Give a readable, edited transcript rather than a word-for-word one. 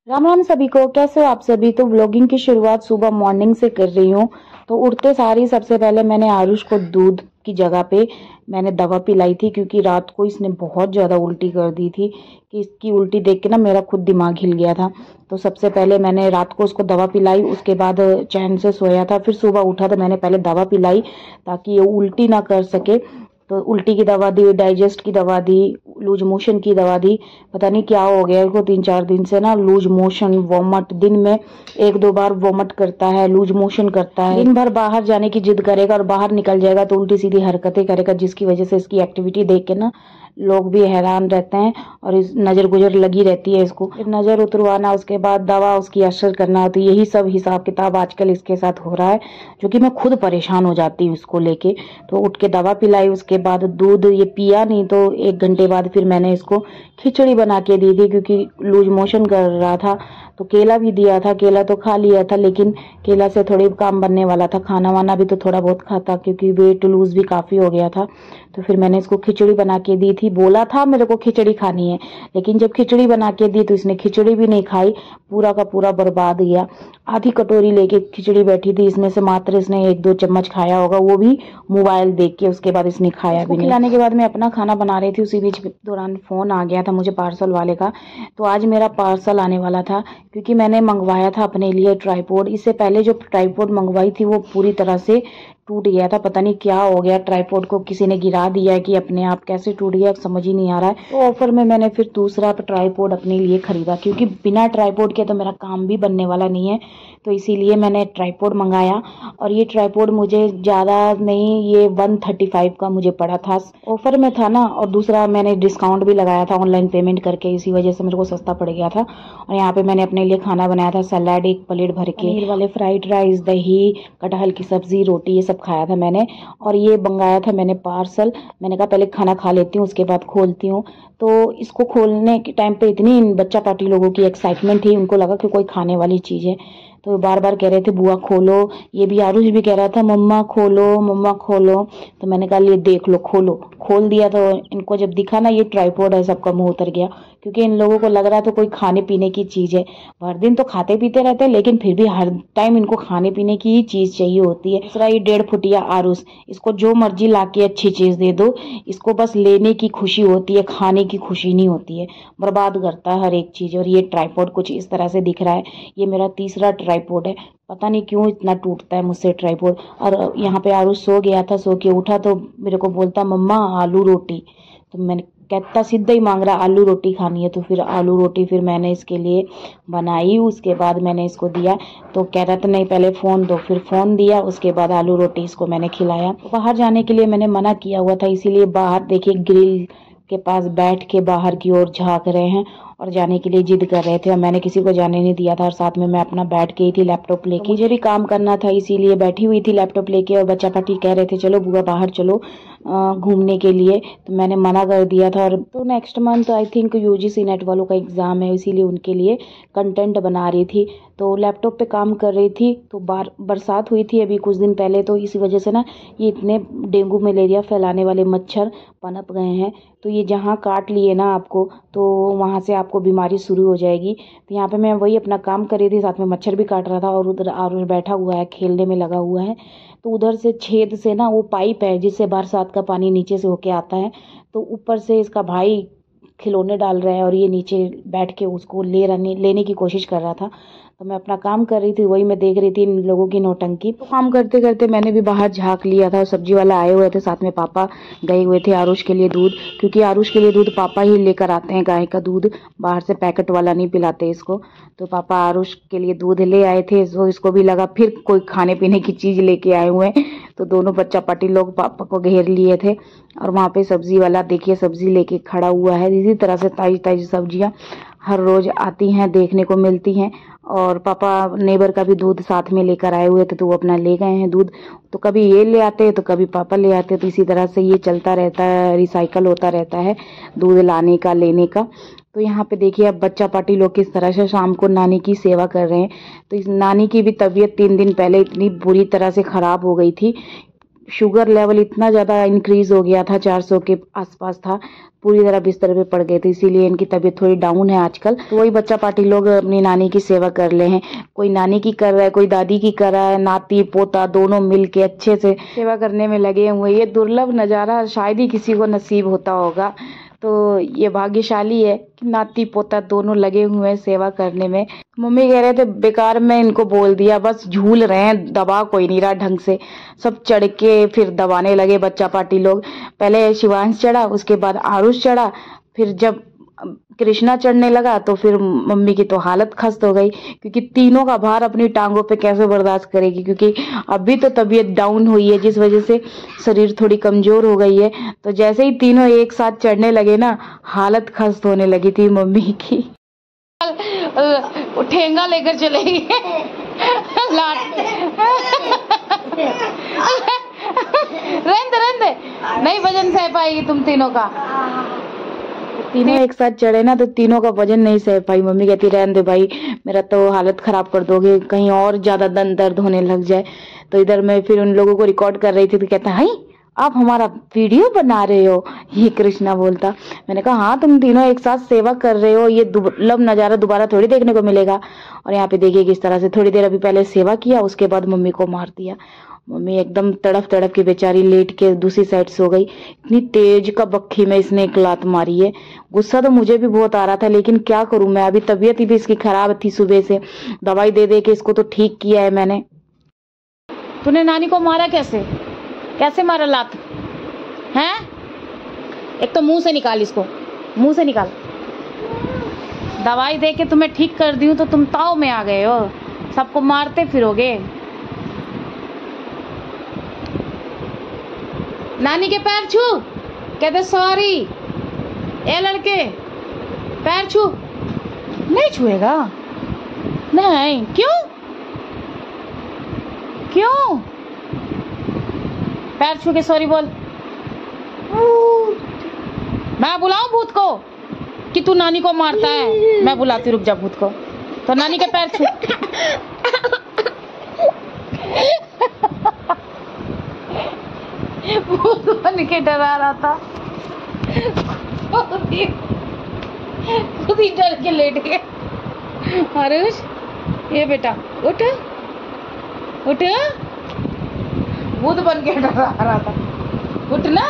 राम राम सभी को, कैसे हो आप सभी। तो व्लॉगिंग की शुरुआत सुबह मॉर्निंग से कर रही हूँ। तो उठते सार ही सबसे पहले मैंने आरुष को दूध की जगह पे मैंने दवा पिलाई थी, क्योंकि रात को इसने बहुत ज़्यादा उल्टी कर दी थी कि इसकी उल्टी देख के ना मेरा खुद दिमाग हिल गया था। तो सबसे पहले मैंने रात को उसको दवा पिलाई, उसके बाद चैन से सोया था। फिर सुबह उठा तो मैंने पहले दवा पिलाई ताकि ये उल्टी ना कर सके। तो उल्टी की दवा दी, डाइजेस्ट की दवा दी, लूज मोशन की दवा दी। पता नहीं क्या हो गया इसको, 3-4 दिन से ना लूज मोशन, वॉमट, दिन में 1-2 बार वॉमट करता है, लूज मोशन करता है। दिन भर बाहर जाने की जिद करेगा और बाहर निकल जाएगा तो उल्टी सीधी हरकतें करेगा, जिसकी वजह से इसकी एक्टिविटी देख के ना लोग भी हैरान रहते हैं और इस नज़र गुजर लगी रहती है इसको। फिर नज़र उतरवाना, उसके बाद दवा उसकी असर करना, तो यही सब हिसाब किताब आजकल इसके साथ हो रहा है, जो कि मैं खुद परेशान हो जाती हूँ इसको लेके। तो उठ के दवा पिलाई, उसके बाद दूध ये पिया नहीं, तो 1 घंटे बाद फिर मैंने इसको खिचड़ी बना के दी थी, क्योंकि लूज मोशन कर रहा था। तो केला भी दिया था, केला तो खा लिया था, लेकिन केला से थोड़ी काम बनने वाला था। खाना वाना भी तो थोड़ा बहुत खाता, क्योंकि वेट लूज भी काफ़ी हो गया था। तो फिर मैंने इसको खिचड़ी बना के दी थी। बोला था मेरे को खिचड़ी खानी है, लेकिन जब खिचड़ी बना के दी तो इसने खिचड़ी भी नहीं खाई, पूरा का पूरा बर्बाद गया। आधी कटोरी लेके खिचड़ी बैठी थी, इसमें से मात्र इसने 1-2 चम्मच खाया होगा, वो भी मोबाइल देख के। उसके बाद इसने खाया भी नहीं। खिलाने के बाद मैं अपना खाना बना रही थी, उसी बीच दौरान फ़ोन आ गया था मुझे पार्सल वाले का। तो आज मेरा पार्सल आने वाला था, क्योंकि मैंने मंगवाया था अपने लिए ट्राइपॉड। इससे पहले जो ट्राइपॉड मंगवाई थी वो पूरी तरह से टूट गया था। पता नहीं क्या हो गया, ट्राइपॉड को किसी ने गिरा दिया है कि अपने आप कैसे टूट गया, समझ ही नहीं आ रहा है। तो ऑफर में मैंने फिर दूसरा ट्राइपॉड अपने लिए खरीदा, क्योंकि बिना ट्राइपॉड के तो मेरा काम भी बनने वाला नहीं है। तो इसीलिए मैंने ट्राइपॉड मंगाया, और ये ट्राइपॉड मुझे ज़्यादा नहीं, ये 135 का मुझे पड़ा था, ऑफर में था ना। और दूसरा मैंने डिस्काउंट भी लगाया था ऑनलाइन पेमेंट करके, इसी वजह से मेरे को सस्ता पड़ गया था। और यहाँ पे मैंने अपने लिए खाना बनाया था, सलाद 1 प्लेट भर के, पनीर वाले फ्राइड राइस, दही, कटहल की सब्जी, रोटी, ये सब खाया था मैंने। और ये मंगाया था मैंने पार्सल। मैंने कहा पहले खाना खा लेती हूँ, उसके बाद खोलती हूँ। तो इसको खोलने के टाइम पे इतनी बच्चा पार्टी लोगों की एक्साइटमेंट थी, उनको लगा कि कोई खाने वाली चीज़ है, तो बार बार कह रहे थे बुआ खोलो। ये भी आरुष भी कह रहा था मम्मा खोलो, मम्मा खोलो। तो मैंने कहा ये देख लो, खोलो। खोल दिया तो इनको जब दिखा ना ये ट्राइपॉड है, सबका मुंह उतर गया, क्योंकि इन लोगों को लग रहा था कोई खाने पीने की चीज़ है। भर दिन तो खाते पीते रहते हैं, लेकिन फिर भी हर टाइम इनको खाने पीने की ही चीज़ चाहिए होती है। दूसरा ये 1.5 फुटिया आरुष, इसको जो मर्जी ला के अच्छी चीज़ दे दो, इसको बस लेने की खुशी होती है, खाने की खुशी नहीं होती है। बर्बाद करता है हर एक चीज़। और ये ट्राइपॉड कुछ इस तरह से दिख रहा है। ये मेरा तीसरा ट्राइपॉड है, पता नहीं क्यों इतना टूटता है मुझसे ट्राइपॉड। और यहाँ पे आरुष सो गया था, सो के उठा तो मेरे को बोलता मम्मा आलू रोटी। तो मैंने कहता सीधा ही मांग रहा आलू रोटी खानी है। तो फिर आलू रोटी फिर मैंने इसके लिए बनाई, उसके बाद मैंने इसको दिया। तो कह रहा था नहीं पहले फ़ोन दो, फिर फ़ोन दिया, उसके बाद आलू रोटी इसको मैंने खिलाया। बाहर जाने के लिए मैंने मना किया हुआ था, इसीलिए बाहर देखिए ग्रिल के पास बैठ के बाहर की ओर झाँक रहे हैं और जाने के लिए जिद कर रहे थे। और मैंने किसी को जाने नहीं दिया था, और साथ में मैं अपना बैठ गई थी लैपटॉप लेके। मुझे भी काम करना था, इसीलिए बैठी हुई थी लैपटॉप लेके। और बच्चा पार्टी कह रहे थे चलो बुआ बाहर चलो घूमने के लिए, तो मैंने मना कर दिया था। और तो next month I think UGC net वालों का एग्ज़ाम है, इसीलिए उनके लिए कंटेंट बना रही थी। तो लैपटॉप पे काम कर रही थी, तो बरसात हुई थी अभी कुछ दिन पहले, तो इसी वजह से ना ये इतने डेंगू मलेरिया फैलाने वाले मच्छर पनप गए हैं। तो ये जहाँ काट लिए ना आपको, तो वहाँ से आपको बीमारी शुरू हो जाएगी। तो यहाँ पे मैं वही अपना काम कर रही थी, साथ में मच्छर भी काट रहा था, और उधर आरुष बैठा हुआ है, खेलने में लगा हुआ है। तो उधर से छेद से ना वो पाइप है जिससे बरसात का पानी नीचे से होके आता है, तो ऊपर से इसका भाई खिलौने डाल रहा है और ये नीचे बैठ के उसको लेने की कोशिश कर रहा था। तो मैं अपना काम कर रही थी, वही मैं देख रही थी इन लोगों की नौटंकी। तो काम करते करते मैंने भी बाहर झाँक लिया था। सब्जी वाला आए हुए थे, साथ में पापा गए हुए थे आरुष के लिए दूध, क्योंकि आरुष के लिए दूध पापा ही लेकर आते हैं, गाय का दूध, बाहर से पैकेट वाला नहीं पिलाते इसको। तो पापा आरुष के लिए दूध ले आए थे, तो इसको भी लगा फिर कोई खाने पीने की चीज़ लेके आए हुए हैं। तो दोनों बच्चा पार्टी लोग पापा को घेर लिए थे। और वहाँ पे सब्जी वाला देखिए सब्जी लेके खड़ा हुआ है। इसी तरह से ताजी ताजी सब्जियाँ हर रोज़ आती हैं, देखने को मिलती हैं। और पापा नेबर का भी दूध साथ में लेकर आए हुए थे, तो वो अपना ले गए हैं दूध। तो कभी ये ले आते तो कभी पापा ले आते, तो इसी तरह से ये चलता रहता है, रिसाइकल होता रहता है दूध लाने का लेने का। तो यहाँ पे देखिए अब बच्चा पार्टी लोग किस तरह से शाम को नानी की सेवा कर रहे हैं। तो इस नानी की भी तबीयत 3 दिन पहले इतनी बुरी तरह से ख़राब हो गई थी, शुगर लेवल इतना ज़्यादा इंक्रीज हो गया था, 400 के आसपास था, पूरी तरह बिस्तर पे पड़ गए थे, इसीलिए इनकी तबीयत थोड़ी डाउन है आजकल। तो वही बच्चा पार्टी लोग अपनी नानी की सेवा कर रहे हैं, कोई नानी की कर रहा है, कोई दादी की कर रहा है, नाती पोता दोनों मिलके अच्छे से सेवा करने में लगे हुए। ये दुर्लभ नज़ारा शायद ही किसी को नसीब होता होगा, तो ये भाग्यशाली है कि नाती पोता दोनों लगे हुए हैं सेवा करने में। मम्मी कह रहे थे बेकार में इनको बोल दिया, बस झूल रहे हैं, दबा कोई नहीं रहा ढंग से। सब चढ़ के फिर दबाने लगे बच्चा पार्टी लोग। पहले शिवांश चढ़ा, उसके बाद आरुष चढ़ा, फिर जब कृष्णा चढ़ने लगा तो फिर मम्मी की तो हालत खस्त हो गई, क्योंकि तीनों का भार अपनी टांगों पे कैसे बर्दाश्त करेगी, क्योंकि अभी तो तबीयत डाउन हुई है जिस वजह से शरीर थोड़ी कमजोर हो गई है। तो जैसे ही तीनों एक साथ चढ़ने लगे ना, हालत खस्त होने लगी थी मम्मी की। ठेंगा लेकर चले गए रहने नहीं वजन सह पाएगी तुम तीनों का। तीनों एक साथ चढ़े ना तो तीनों का वजन नहीं सह पाई। मम्मी कहती रहने दे भाई, मेरा तो हालत खराब कर दोगे, कहीं और ज्यादा दर्द होने लग जाए। तो इधर मैं फिर उन लोगों को रिकॉर्ड कर रही थी, तो कहता है आप हमारा वीडियो बना रहे हो, ये कृष्णा बोलता। मैंने कहा हाँ, तुम तीनों एक साथ सेवा कर रहे हो, ये दुर्लभ नजारा दोबारा थोड़ी देखने को मिलेगा। और यहाँ पे देखिए किस तरह से थोड़ी देर अभी पहले सेवा किया, उसके बाद मम्मी को मार दिया। मम्मी एकदम तड़प तड़प के बेचारी लेट के दूसरी साइड सो गई। इतनी तेज का बक्खी में इसने एक लात मारी है। गुस्सा तो मुझे भी बहुत आ रहा था, लेकिन क्या करूं मैं, अभी तबीयत ही भी इसकी खराब थी, सुबह से दवाई दे दे के इसको तो ठीक किया है मैंने। तूने नानी को मारा कैसे? कैसे मारा लात? हैं? एक तो मुंह से निकाल, इसको मुंह से निकाल। दवाई दे के तुम्हें ठीक कर दी हूं तो तुम ताव में आ गए हो, सबको मारते फिरोगे। नानी के पैर छू, कहते सॉरी। ए लड़के पैर छू। नहीं छुएगा? नहीं, क्यों क्यों? पैर छू के सॉरी बोल। मैं बुलाऊं भूत को कि तू नानी को मारता है? मैं बुलाती, रुक जा भूत को। तो नानी के पैर छू। भूत बन के डरा रहा था, खुद ही डर के लेट गया। आरुष ये बेटा उठ उठ, भूत बन के डरा रहा था, उठ ना।